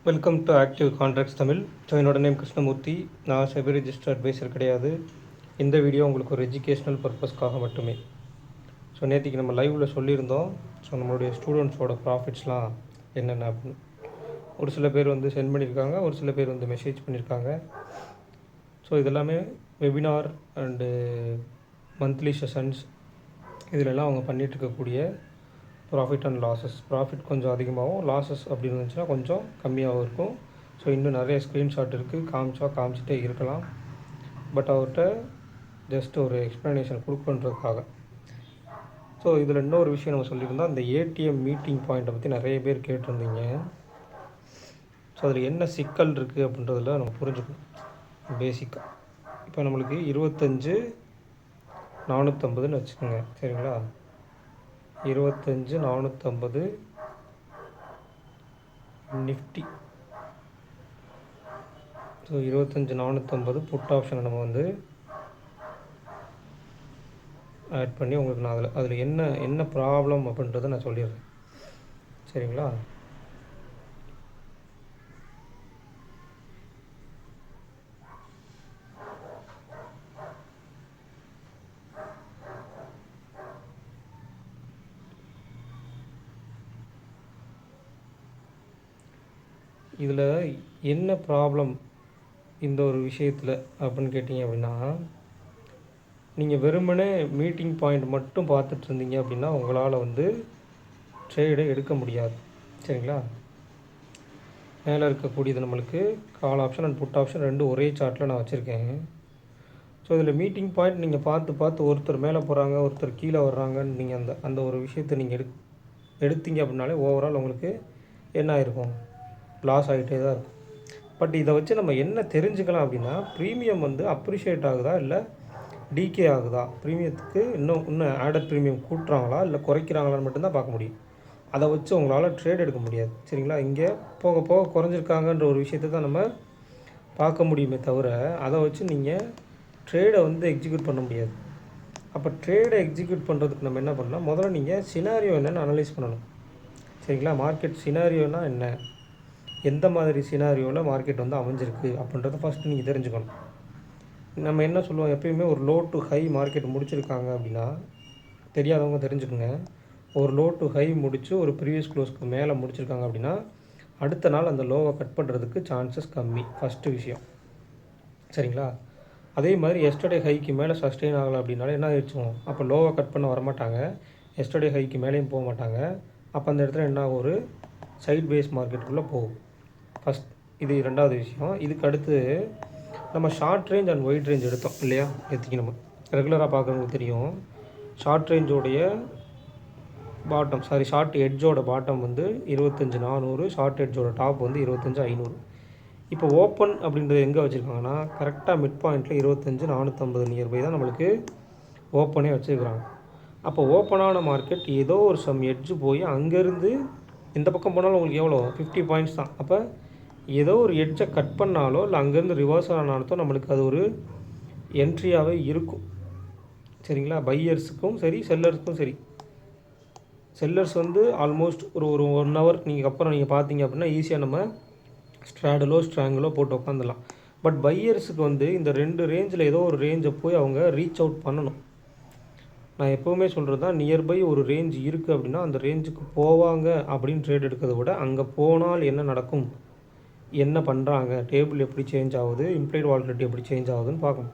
Welcome to active contracts Tamil. So என்னோட name Krishnamurthy. நான் SEBI register advisor கிடையாது. இந்த வீடியோ உங்களுக்கு ஒரு எஜுகேஷ்னல் பர்பஸ்க்காக மட்டுமே. ஸோ நேற்றுக்கு நம்ம லைவில் சொல்லியிருந்தோம். ஸோ நம்மளுடைய ஸ்டூடெண்ட்ஸோட ப்ராஃபிட்ஸ்லாம் என்னென்ன அப்படின்னு ஒரு சில பேர் வந்து சென்ட் பண்ணியிருக்காங்க, ஒரு சில பேர் வந்து மெசேஜ் பண்ணியிருக்காங்க. ஸோ இதெல்லாமே வெபினார் அண்டு மந்த்லி செஷன்ஸ் இதிலெல்லாம் அவங்க பண்ணிகிட்ருக்கக்கூடிய ப்ராஃபிட் அண்ட் லாஸஸ். ப்ராஃபிட் கொஞ்சம் அதிகமாகவும், லாஸஸ் அப்படின்னு இருந்துச்சுன்னா கொஞ்சம் கம்மியாகவும் இருக்கும். ஸோ இன்னும் நிறைய ஸ்க்ரீன்ஷாட் இருக்குது, காமிச்சிட்டே இருக்கலாம். பட் அவர்கிட்ட ஜஸ்ட் ஒரு எக்ஸ்ப்ளனேஷன் கொடுக்குன்றதுக்காக. ஸோ இதில் இன்னொரு விஷயம் நம்ம சொல்லியிருந்தோம், இந்த ஏடிஎம் மீட்டிங் பாயிண்ட்டை பற்றி நிறைய பேர் கேட்டிருந்தீங்க. ஸோ அதில் என்ன சிக்கல் இருக்குது அப்படின்றதில் நம்ம புரிஞ்சுக்கணும் பேசிக்காக. இப்போ நம்மளுக்கு 25,450ன்னு வச்சுக்கோங்க, சரிங்களா? 25,450 நிஃப்டி. ஸோ 25,450 புட் ஆப்ஷனை நம்ம வந்து ஆட் பண்ணி உங்களுக்கு நான் அதில் என்ன ப்ராப்ளம் அப்படின்றத நான் சொல்லிடுறேன், சரிங்களா? இதில் என்ன ப்ராப்ளம் இந்த ஒரு விஷயத்தில் அப்படின்னு கேட்டிங்க அப்படின்னா, நீங்கள் வெறுமனே மீட்டிங் பாயிண்ட் மட்டும் பார்த்துட்டு இருந்தீங்க அப்படின்னா உங்களால் வந்து ட்ரேடை எடுக்க முடியாது, சரிங்களா? மேலே இருக்கக்கூடியது நம்மளுக்கு call option and put option ரெண்டும் ஒரே சார்ட்டில் நான் வச்சுருக்கேன். ஸோ இதில் மீட்டிங் பாயிண்ட் நீங்கள் பார்த்து ஒருத்தர் மேலே போகிறாங்க, ஒருத்தர் கீழே வர்றாங்கன்னு நீங்கள் அந்த ஒரு விஷயத்தை நீங்கள் எடுத்தீங்க அப்படின்னாலே ஓவரால் உங்களுக்கு என்ன ஆகிருக்கும், லாஸ் ஆகிட்டே தான் இருக்கும். பட் இதை வச்சு நம்ம என்ன தெரிஞ்சுக்கலாம் அப்படின்னா, ப்ரீமியம் வந்து அப்ரிஷியேட் ஆகுதா இல்லை டிகே ஆகுதா, ப்ரீமியத்துக்கு இன்னும் ஆடட் ப்ரீமியம் கூட்டுறாங்களா இல்லை குறைக்கிறாங்களான்னு மட்டும்தான் பார்க்க முடியும். அதை வச்சு உங்களால் ட்ரேட் எடுக்க முடியாது, சரிங்களா? இங்கே போக போக குறைஞ்சிருக்காங்கன்ற ஒரு விஷயத்தை தான் நம்ம பார்க்க முடியுமே தவிர அதை வச்சு நீங்கள் ட்ரேடை வந்து எக்ஸிக்யூட் பண்ண முடியாது. அப்போ ட்ரேடை எக்ஸிக்யூட் பண்ணுறதுக்கு நம்ம என்ன பண்ணலாம், முதல்ல நீங்கள் சினாரியோ என்னென்னு அனலைஸ் பண்ணணும், சரிங்களா? மார்க்கெட் சினாரியோனா என்ன, எந்த மாதிரி சினாரியோவில் மார்க்கெட் வந்து அமைஞ்சிருக்கு அப்படின்றத ஃபஸ்ட்டு நீங்கள் தெரிஞ்சுக்கணும். நம்ம என்ன சொல்லுவோம், எப்பயுமே ஒரு லோ டு ஹை மார்க்கெட் முடிச்சிருக்காங்க அப்படின்னா, தெரியாதவங்க தெரிஞ்சுக்கோங்க, ஒரு லோ டு ஹை முடித்து ஒரு ப்ரீவியஸ் க்ளோஸ்க்கு மேலே முடிச்சிருக்காங்க அப்படின்னா அடுத்த நாள் அந்த லோவை கட் பண்ணுறதுக்கு சான்சஸ் கம்மி, ஃபஸ்ட்டு விஷயம், சரிங்களா? அதே மாதிரி எஸ்டர்டே ஹைக்கு மேலே சஸ்டெயின் ஆகலை அப்படின்னாலே என்ன ஆயிடுச்சோம், அப்போ லோவை கட் பண்ண வரமாட்டாங்க, எஸ்டர்டே ஹைக்கு மேலேயும் போக மாட்டாங்க. அப்போ அந்த இடத்துல என்ன ஒரு சைட் பேஸ் மார்க்கெட்டுக்குள்ளே போகும். இது ரெண்டாவது விஷயம். இதுக்கு அடுத்து நம்ம short range and white range எடுத்தோம் இல்லையா? நேற்றுக்கு நம்ம ரெகுலராக பார்க்குறவங்களுக்கு தெரியும், ஷார்ட் ரேஞ்சோடைய ஷார்ட் எட்ஜோட பாட்டம் வந்து 25,400, ஷார்ட் எட்ஜோட டாப் வந்து 25,500. இப்போ ஓப்பன் அப்படின்றது எங்கே வச்சுருக்காங்கன்னா, கரெக்டாக மிட் பாயிண்ட்டில் 25,450 நியர்பை தான் நம்மளுக்கு ஓப்பனே வச்சுருக்குறாங்க. அப்போ ஓப்பனான மார்க்கெட் ஏதோ ஒரு சம் எட்ஜு போய் அங்கேருந்து இந்த பக்கம் போனாலும் உங்களுக்கு எவ்வளோ 50 பாயிண்ட்ஸ் தான். அப்போ ஏதோ ஒரு எட்ஜை கட் பண்ணாலோ இல்லை அங்கேருந்து ரிவர்ஸ் ஆனாலோ நம்மளுக்கு அது ஒரு என்ட்ரியாகவே இருக்கும், சரிங்களா? பையர்ஸுக்கும் சரி செல்லர்ஸுக்கும் சரி. செல்லர்ஸ் வந்து ஆல்மோஸ்ட் ஒரு 1 ஹவர் நீங்கள் அப்புறம் நீங்கள் பார்த்தீங்க அப்படின்னா ஈஸியாக நம்ம ஸ்ட்ராங்கிளோ போட்டு உட்காந்துடலாம். பட் பையர்ஸுக்கு வந்து இந்த ரெண்டு ரேஞ்சில் ஏதோ ஒரு ரேஞ்சை போய் அவங்க ரீச் அவுட் பண்ணணும். நான் எப்போவுமே சொல்கிறது தான், நியர்பை ஒரு ரேஞ்ச் இருக்குது அப்படின்னா அந்த ரேஞ்சுக்கு போவாங்க அப்படின்னு ட்ரேட் எடுக்கிறத விட அங்கே போனால் என்ன நடக்கும், என்ன பண்ணுறாங்க, டேபிள் எப்படி சேஞ்ச் ஆகுது, இம்ப்ளைட் வால்டிலிட்டி எப்படி சேஞ்ச் ஆகுதுன்னு பார்க்கணும்.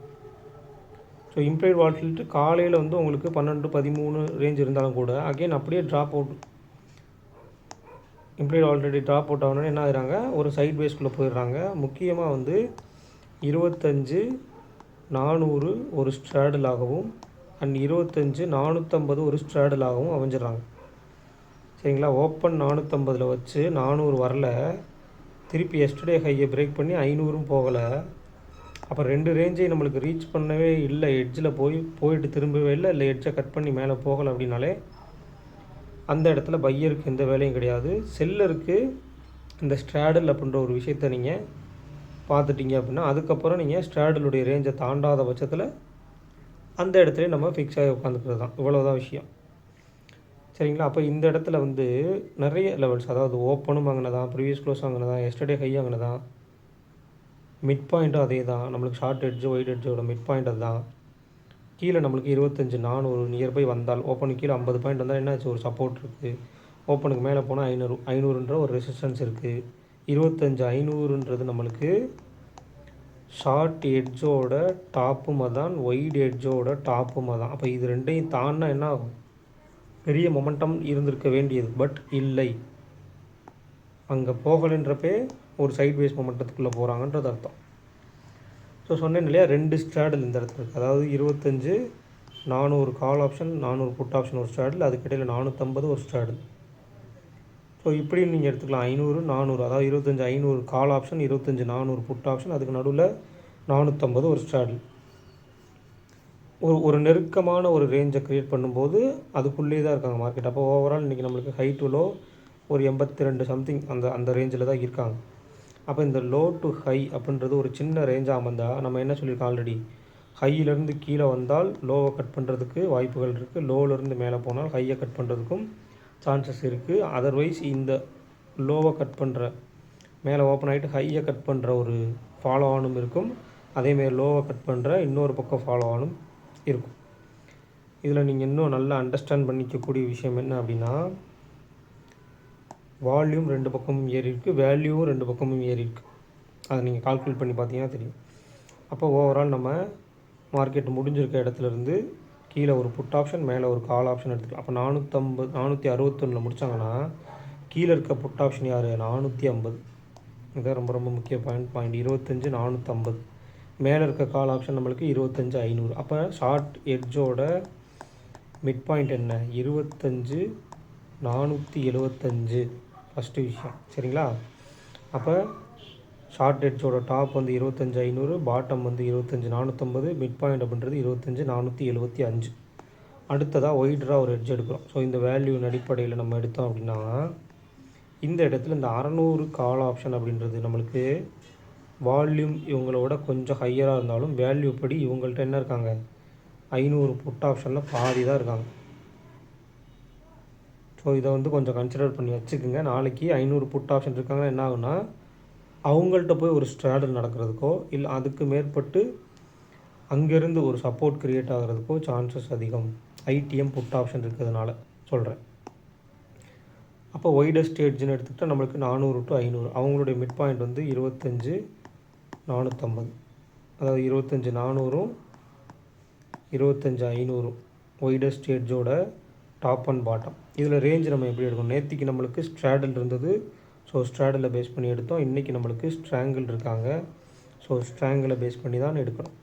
ஸோ இம்ப்ளைட் வால்டிலிட்டி காலையில் வந்து உங்களுக்கு 12, 13 ரேஞ்ச் இருந்தாலும் கூட அகெயின் அப்படியே drop out, implied volatility drop out ஆகணுன்னு என்ன ஆகிறாங்க, ஒரு சைட் பேஸ்க்குள்ளே போயிடுறாங்க. முக்கியமாக வந்து 25,400 ஒரு ஸ்ட்ராடலாகவும் அண்ட் 25,450 ஒரு ஸ்ட்ராடலாகவும் அமைஞ்சிடறாங்க, சரிங்களா? ஓப்பன் 450 வச்சு 400 வரல, திருப்பி எஸ்டர்டே ஹையை பிரேக் பண்ணி 500ம் போகலை. அப்போ ரெண்டு ரேஞ்சை நம்மளுக்கு ரீச் பண்ணவே இல்லை, எட்ஜில் போயிட்டு திரும்பவே இல்லை எட்ஜை கட் பண்ணி மேலே போகலை அப்படின்னாலே அந்த இடத்துல பையருக்கு எந்த வேலையும் கிடையாது. செல்லருக்கு இந்த ஸ்ட்ராடல் அப்படின்ற ஒரு விஷயத்தை நீங்கள் பார்த்துட்டிங்க அப்படின்னா அதுக்கப்புறம் நீங்கள் ஸ்ட்ராடலுடைய ரேஞ்சை தாண்டாத பட்சத்தில் அந்த இடத்துல நம்ம ஃபிக்ஸ் ஆகி உட்காந்துக்கிறது தான், இவ்வளோதான் விஷயம், சரிங்களா? அப்போ இந்த இடத்துல வந்து நிறைய லெவல்ஸ், அதாவது ஓப்பனும் வாங்கினதான், ப்ரீவியஸ் க்ளோஸ் வாங்கினதான், எஸ்டர்டே ஹை வாங்கினதான், மிட் பாயிண்ட்டும் அதே தான். நம்மளுக்கு ஷார்ட் எட்ஜு ஒயிட் எட்ஜோட மிட் பாயிண்ட் அதுதான். கீழே நம்மளுக்கு 25,400 நியர்பை வந்தால், ஓப்பனுக்கு கீழே 50 பாயிண்ட் வந்தால் என்னாச்சு, ஒரு சப்போர்ட் இருக்குது. ஓப்பனுக்கு மேலே போனால் 500 ஒரு ரெசிஸ்டன்ஸ் இருக்குது. 25,500ன்றது நம்மளுக்கு ஷார்ட் எட்ஜோட டாப்பும் அதான், ஒயிட் எட்ஜோட டாப்பும் அதான். அப்போ இது ரெண்டையும் தாண்டினா என்ன ஆகும், பெரிய மொமெண்டம் இருந்திருக்க வேண்டியது, பட் இல்லை. அங்கே போகலைன்றப்பே ஒரு சைட் வேஸ் மொமெண்டத்துக்குள்ளே போகிறாங்கன்றது அர்த்தம். ஸோ சொன்னேன் இல்லையா, 2 ஸ்ட்ராடல் இந்த இடத்துல இருக்குது. அதாவது 25,400 கால் ஆப்ஷன், 400 புட் ஆப்ஷன் ஒரு ஸ்ட்ராடல், அதுக்கிடையில் 450 ஒரு ஸ்ட்ராடல். ஸோ இப்படியும் நீங்கள் எடுத்துக்கலாம், 500 400, அதாவது 25,500 கால் ஆப்ஷன், 25,400 புட் ஆப்ஷன், அதுக்கு நடுவில் 450 ஒரு ஸ்ட்ராடல். ஒரு நெருக்கமான ஒரு ரேஞ்சை க்ரியேட் பண்ணும்போது அதுக்குள்ளே தான் இருக்காங்க மார்க்கெட். அப்போ ஓவரால் இன்றைக்கி நம்மளுக்கு ஹை டு லோ ஒரு 82 சம்திங் அந்த ரேஞ்சில் தான் இருக்காங்க. அப்போ இந்த லோ டு ஹை அப்படின்றது ஒரு சின்ன ரேஞ்சாக அமர்ந்தால், நம்ம என்ன சொல்லியிருக்கோம் ஆல்ரெடி, ஹையிலேருந்து கீழே வந்தால் லோவை கட் பண்ணுறதுக்கு வாய்ப்புகள் இருக்குது, லோவிலேருந்து மேலே போனால் ஹையை கட் பண்ணுறதுக்கும் சான்சஸ் இருக்குது. அதர்வைஸ் இந்த லோவை கட் பண்ணுற, மேலே ஓப்பன் ஆகிட்டு ஹையை கட் பண்ணுற ஒரு ஃபாலோ ஆனும் இருக்கும், அதேமாரி லோவை கட் பண்ணுற இன்னொரு பக்கம் ஃபாலோ ஆனும் இருக்கும். இதில் நீங்கள் இன்னும் நல்லா அண்டர்ஸ்டாண்ட் பண்ணிக்கக்கூடிய விஷயம் என்ன அப்படின்னா, வால்யூம் 2 பக்கமும் ஏறி இருக்குது, வேல்யூவும் 2 பக்கமும் ஏறி இருக்குது. அதை நீங்கள் கால்குலேட் பண்ணி பார்த்தீங்கன்னா தெரியும். அப்போ ஓவரால் நம்ம மார்க்கெட் முடிஞ்சிருக்க இடத்துலேருந்து கீழே ஒரு புட் ஆப்ஷன், மேலே ஒரு கால் ஆப்ஷன் எடுத்துக்கலாம். அப்போ 461 முடித்தாங்கன்னா கீழே இருக்க புட் ஆப்ஷன் யார், 450. இதுதான் ரொம்ப ரொம்ப முக்கிய பாயிண்ட். 25,450. மேலே இருக்க கால் ஆப்ஷன் நம்மளுக்கு 25,500. அப்போ ஷார்ட் எட்ஜோட மிட் பாயிண்ட் என்ன, 25,475 ஃபஸ்ட்டு விஷயம். சரிங்களா? அப்போ ஷார்ட் எட்ஜோட டாப் வந்து 25,500, பாட்டம் வந்து 25,450, மிட் பாயிண்ட் அப்படின்றது 25,475. அடுத்ததாக ஒய்டராக ஒரு எட்ஜ் எடுக்கிறோம். ஸோ இந்த வேல்யூவின் அடிப்படையில் நம்ம எடுத்தோம் அப்படின்னா, இந்த இடத்துல இந்த 600 கால் ஆப்ஷன் அப்படின்றது நம்மளுக்கு வால்யூம் இவங்களோட கொஞ்சம் ஹையராக இருந்தாலும் வேல்யூ படி இவங்கள்ட்ட என்ன இருக்காங்க, 500 புட் ஆப்ஷனில் பாதி தான் இருக்காங்க. ஸோ இதை வந்து கொஞ்சம் கன்சிடர் பண்ணி வச்சுக்கோங்க. நாளைக்கு 500 புட் ஆப்ஷன் இருக்காங்கன்னா என்ன ஆகுனா, அவங்கள்ட்ட போய் ஒரு ஸ்ட்ராடல் நடக்கிறதுக்கோ இல்லை அதுக்கு மேற்பட்டு அங்கேருந்து ஒரு சப்போர்ட் க்ரியேட் ஆகிறதுக்கோ சான்சஸ் அதிகம், ஐடிஎம் புட் ஆப்ஷன் இருக்கிறதுனால சொல்கிறேன். அப்போ ஒய்டஸ்ட் எட்ஜ்னு எடுத்துக்கிட்டால் நம்மளுக்கு 400 to 500, அவங்களுடைய மிட் பாயிண்ட் வந்து 25,450. அதாவது 25,400ம் 25,500 ஒய்டஸ்ட் எட்ஜோட டாப் அண்ட் பாட்டம். இதில் ரேஞ்ச் நம்ம எப்படி எடுக்கணும், நேற்றுக்கு நம்மளுக்கு ஸ்ட்ராடல் இருந்தது, ஸோ ஸ்ட்ராடலை பேஸ் பண்ணி எடுத்தோம். இன்றைக்கி நம்மளுக்கு ஸ்ட்ராங்கிள் இருக்காங்க, ஸோ ஸ்ட்ராங்கிளை பேஸ் பண்ணி தான் எடுக்கணும்.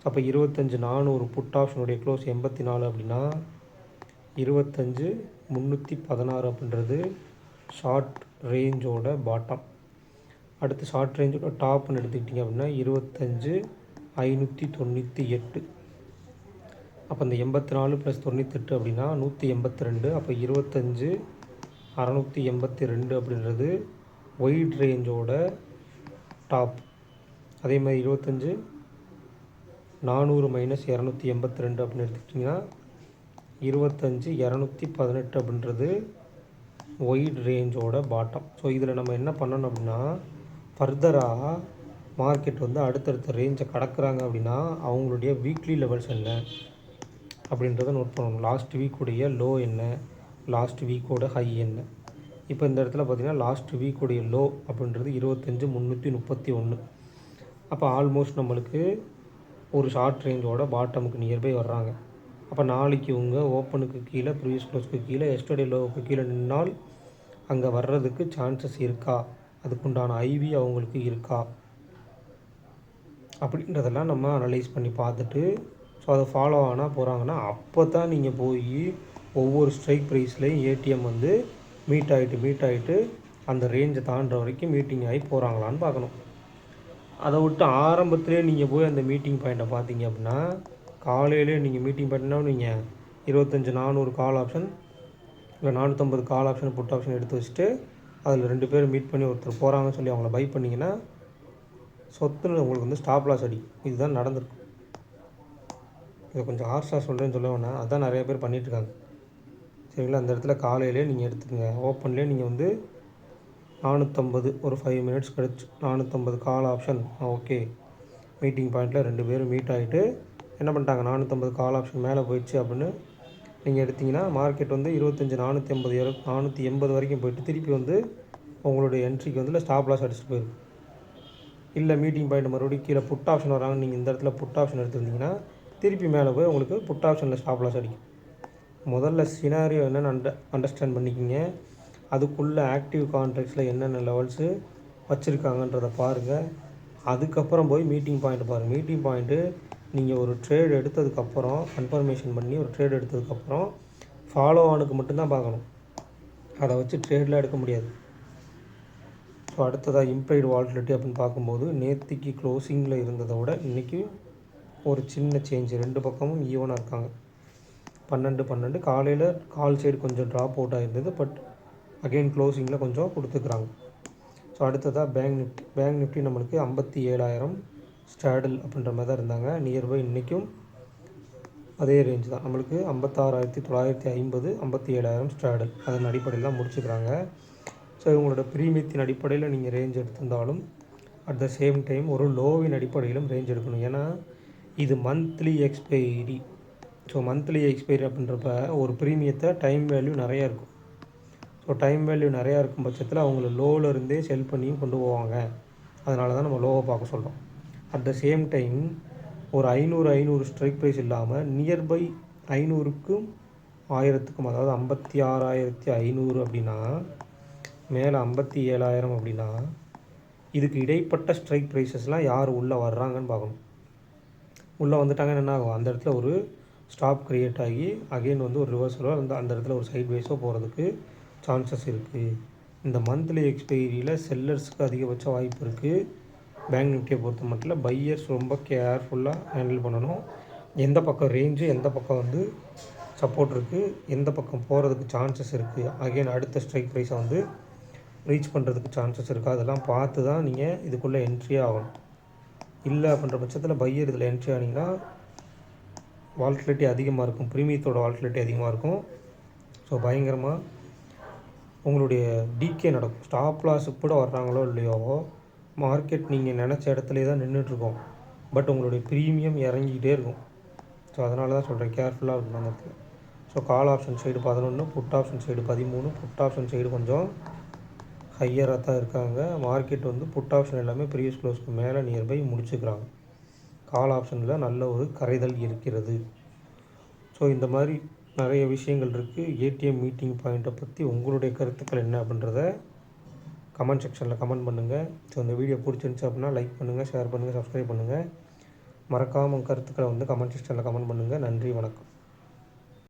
அப்போ 25,400 புட் ஆப்ஷனுடைய க்ளோஸ் 84 அப்படின்னா 25,316 அப்படின்றது ஷார்ட் ரேஞ்சோட பாட்டம். அடுத்து ஷார்ட் ரேஞ்சோட டாப்னு எடுத்துக்கிட்டிங்க அப்படின்னா 25,598. அப்போ இந்த 84 + 98 அப்படின்னா 182. அப்போ 25,682 அப்படின்றது ஒயிட் ரேஞ்சோட டாப். அதே மாதிரி 25,400 - 282 அப்படின்னு எடுத்துக்கிட்டிங்கன்னா 25,218 அப்படின்றது ஒயிட் ரேஞ்சோட பாட்டம். ஸோ இதில் நம்ம என்ன பண்ணணும் அப்படின்னா, ஃபர்தராக மார்க்கெட் வந்து அடுத்தடுத்த ரேஞ்சை கடக்கிறாங்க அப்படின்னா அவங்களுடைய வீக்லி லெவல்ஸ் என்ன அப்படின்றத நோட் பண்ணணும். லாஸ்ட் வீக்குடைய லோ என்ன, லாஸ்ட் வீக்கோட ஹை என்ன. இப்போ இந்த இடத்துல பார்த்திங்கன்னா லாஸ்ட் வீக்குடைய லோ அப்படின்றது 25,331. அப்போ ஆல்மோஸ்ட் நம்மளுக்கு ஒரு ஷார்ட் ரேஞ்சோட பாட்டமுக்கு நியர்பை வர்றாங்க. அப்போ நாளைக்கு உங்கள் ஓப்பனுக்கு கீழே, ப்ரீவியஸ் க்ளோஸ்க்கு கீழே, எஸ்டர்டே லோவுக்கு கீழே நின்னால் அங்கே வர்றதுக்கு சான்சஸ் இருக்கா, அதுக்குண்டான ஐவி அவங்களுக்கு இருக்கா அப்படின்றதெல்லாம் நம்ம அனலைஸ் பண்ணி பார்த்துட்டு, ஸோ அதை ஃபாலோ ஆனால் போகிறாங்கன்னா அப்போ தான் நீங்கள் போய் ஒவ்வொரு ஸ்ட்ரைக் ப்ரைஸ்லேயும் ஏடிஎம் வந்து மீட் ஆகிட்டு அந்த ரேஞ்சை தாண்டுற வரைக்கும் மீட்டிங் ஆகி போகிறாங்களான்னு பார்க்கணும். அதை விட்டு ஆரம்பத்திலே நீங்கள் போய் அந்த மீட்டிங் பாயிண்ட்டை பார்த்தீங்க அப்படின்னா, காலையிலே நீங்கள் மீட்டிங் பாயிண்ட்னா நீங்கள் 25,400 கால் ஆப்ஷன் இல்லை 450 கால் ஆப்ஷன் புட் ஆப்ஷன் எடுத்து வச்சுட்டு அதில் 2 பேர் மீட் பண்ணி ஒருத்தர் போகிறாங்கன்னு சொல்லி அவங்கள பை பண்ணிங்கன்னா சொத்துன்னு உங்களுக்கு வந்து ஸ்டாப் லாஸ் அடிக்கும். இதுதான் நடந்திருக்கும். இதை கொஞ்சம் ஹார்ஷாக சொல்கிறேன்னு சொல்ல வேணாம், அதுதான் நிறைய பேர் பண்ணிகிட்ருக்காங்க. சரிங்களா? அந்த இடத்துல காலையிலே நீங்கள் எடுத்துக்கங்க. ஓப்பன்லேயே நீங்கள் வந்து 450 ஒரு 5 மினிட்ஸ் கழிச்சு 450 கால் ஆப்ஷன் ஓகே. மீட்டிங் பாயிண்ட்டில் 2 பேரும் மீட் ஆகிட்டு என்ன பண்ணிட்டாங்க, 450 கால் ஆப்ஷன் மேலே போயிடுச்சு அப்படின்னு நீங்கள் எடுத்திங்கன்னா மார்க்கெட் வந்து 25 480 480 வரைக்கும் போயிட்டு திருப்பி வந்து உங்களுடைய என்ட்ரிக்கு வந்து ஸ்டாப் லாஸ் அடிச்சுட்டு போயிடும். இல்லை மீட்டிங் பாயிண்ட் மறுபடியும் கீழே புட் ஆப்ஷன் வராங்க, நீங்கள் இந்த இடத்துல புட் ஆப்ஷன் எடுத்துருந்தீங்கன்னா திருப்பி மேலே போய் உங்களுக்கு புட் ஆப்ஷனில் ஸ்டாப் லாஸ் அடிக்கும். முதல்ல சினாரியோ என்னென்னு அண்டர்ஸ்டாண்ட் பண்ணிக்கிங்க. அதுக்குள்ளே ஆக்டிவ் கான்ட்ராக்ட்ஸில் என்னென்ன லெவல்ஸு வச்சுருக்காங்கன்றதை பாருங்கள். அதுக்கப்புறம் போய் மீட்டிங் பாயிண்ட் பாருங்கள். மீட்டிங் பாயிண்ட்டு நீங்கள் ஒரு ட்ரேட் எடுத்ததுக்கப்புறம் கன்ஃபர்மேஷன் பண்ணி ஒரு ட்ரேட் எடுத்ததுக்கப்புறம் ஃபாலோ ஆனுக்கு மட்டும்தான் பார்க்கணும். அதை வச்சு ட்ரேட்லாம் எடுக்க முடியாது. ஸோ அடுத்ததாக இம்ப்ளைடு வால்டிலிட்டி அப்படின்னு பார்க்கும்போது நேற்றுக்கு க்ளோசிங்கில் இருந்ததை விட இன்றைக்கி ஒரு சின்ன சேஞ்ச், 2 பக்கமும் ஈவனாக இருக்காங்க. 12 காலையில் கால் சைடு கொஞ்சம் ட்ராப் அவுட் ஆகிருந்தது, பட் அகெயின் க்ளோசிங்கில் கொஞ்சம் கொடுத்துக்கிறாங்க. ஸோ அடுத்ததாக பேங்க் நிஃப்டி நம்மளுக்கு 57,000 ஸ்டாடில் அப்படின்ற மாதிரி தான் இருந்தாங்க. நியர்பை இன்றைக்கும் அதே ரேஞ்ச் தான், நம்மளுக்கு 56,950 57,000 ஸ்டாடில். அதன் அடிப்படையில் தான் முடிச்சுக்கிறாங்க. ஸோ இவங்களோட ப்ரீமியத்தின் அடிப்படையில் நீங்கள் ரேஞ்ச் எடுத்திருந்தாலும் அட் த சேம் டைம் ஒரு லோவின் அடிப்படையிலும் ரேஞ்ச் எடுக்கணும். ஏன்னா இது monthly expiry. So monthly expiry அப்படின்றப்ப ஒரு ப்ரீமியத்தை டைம் வேல்யூ நிறையா இருக்கும். ஸோ டைம் வேல்யூ நிறையா இருக்கும் பட்சத்தில் அவங்கள லோவில் இருந்தே செல் பண்ணியும் கொண்டு போவாங்க. அதனால தான் நம்ம லோவை பார்க்க சொல்கிறோம். அட் த சேம் டைம் ஒரு 500 ஸ்ட்ரைக் ப்ரைஸ் இல்லாமல் நியர்பை 500க்கும் 1000க்கும், அதாவது 56,500 அப்படின்னா மேலே 57,000 அப்படின்னா இதுக்கு இடைப்பட்ட ஸ்ட்ரைக் ப்ரைஸஸ்லாம் யார் உள்ளே வர்றாங்கன்னு பார்க்கணும். உள்ளே வந்துட்டாங்கன்னு என்ன ஆகும், அந்த இடத்துல ஒரு ஸ்டாப் க்ரியேட் ஆகி அகெயின் வந்து ஒரு ரிவர்ஸலோ அந்த இடத்துல ஒரு சைட் வேஸோ போகிறதுக்கு சான்சஸ் இருக்குது. இந்த மந்த்லி எக்ஸ்பைரியில் செல்லர்ஸுக்கு அதிகபட்ச வாய்ப்பு இருக்குது. பேங்க் நிஃப்டியை பொறுத்த மட்டும் பையர்ஸ் ரொம்ப கேர்ஃபுல்லாக ஹேண்டில் பண்ணணும். எந்த பக்கம் ரேஞ்சு, எந்த பக்கம் வந்து சப்போர்ட் இருக்குது, எந்த பக்கம் போகிறதுக்கு சான்சஸ் இருக்குது, அகெயின் அடுத்த ஸ்ட்ரைக் ப்ரைஸை வந்து ரீச் பண்ணுறதுக்கு சான்சஸ் இருக்குது, அதெல்லாம் பார்த்து தான் நீங்கள் இதுக்குள்ளே என்ட்ரியே ஆகணும். இல்லை அப்படின்ற பட்சத்தில் பையர் இதில் என்ட்ரி ஆனீங்கன்னா வால்டிலிட்டி அதிகமாக இருக்கும், ப்ரீமியத்தோட வால்டிலிட்டி அதிகமாக இருக்கும். ஸோ பயங்கரமாக உங்களுடைய டிகே நடக்கும். ஸ்டாப் லாஸுக்கு கூட வர்றாங்களோ இல்லையோ மார்க்கெட் நீங்கள் நினச்ச இடத்துலே தான் நின்றுட்டுருக்கோம், பட் உங்களுடைய ப்ரீமியம் இறங்கிக்கிட்டே இருக்கும். ஸோ அதனால தான் சொல்கிறேன் கேர்ஃபுல்லாக இருக்கணும் அந்த இடத்துல. So call option side 11, put option side 13. Put option side கொஞ்சம் ஹையராக தான் இருக்காங்க. மார்க்கெட் வந்து புட் ஆப்ஷன் எல்லாமே ப்ரீவியஸ் க்ளோஸ்க்கு மேலே நியர்பை முடிச்சுக்கிறாங்க. கால் ஆப்ஷனில் நல்ல ஒரு கரைதல் இருக்கிறது. ஸோ இந்த மாதிரி நிறைய விஷயங்கள் இருக்குது. ஏடிஎம் மீட்டிங் பாயிண்ட்டை பற்றி உங்களுடைய கருத்துக்கள் என்ன அப்படின்றத கமெண்ட் செக்ஷனில் கமெண்ட் பண்ணுங்கள். ஸோ இந்த வீடியோ பிடிச்சிருந்துச்சு அப்படின்னா லைக் பண்ணுங்கள், ஷேர் பண்ணுங்கள், சப்ஸ்கிரைப் பண்ணுங்கள். மறக்காமல் உங்கள் கருத்துக்களை வந்து கமெண்ட் செக்ஷனில் கமெண்ட் பண்ணுங்கள். நன்றி, வணக்கம்.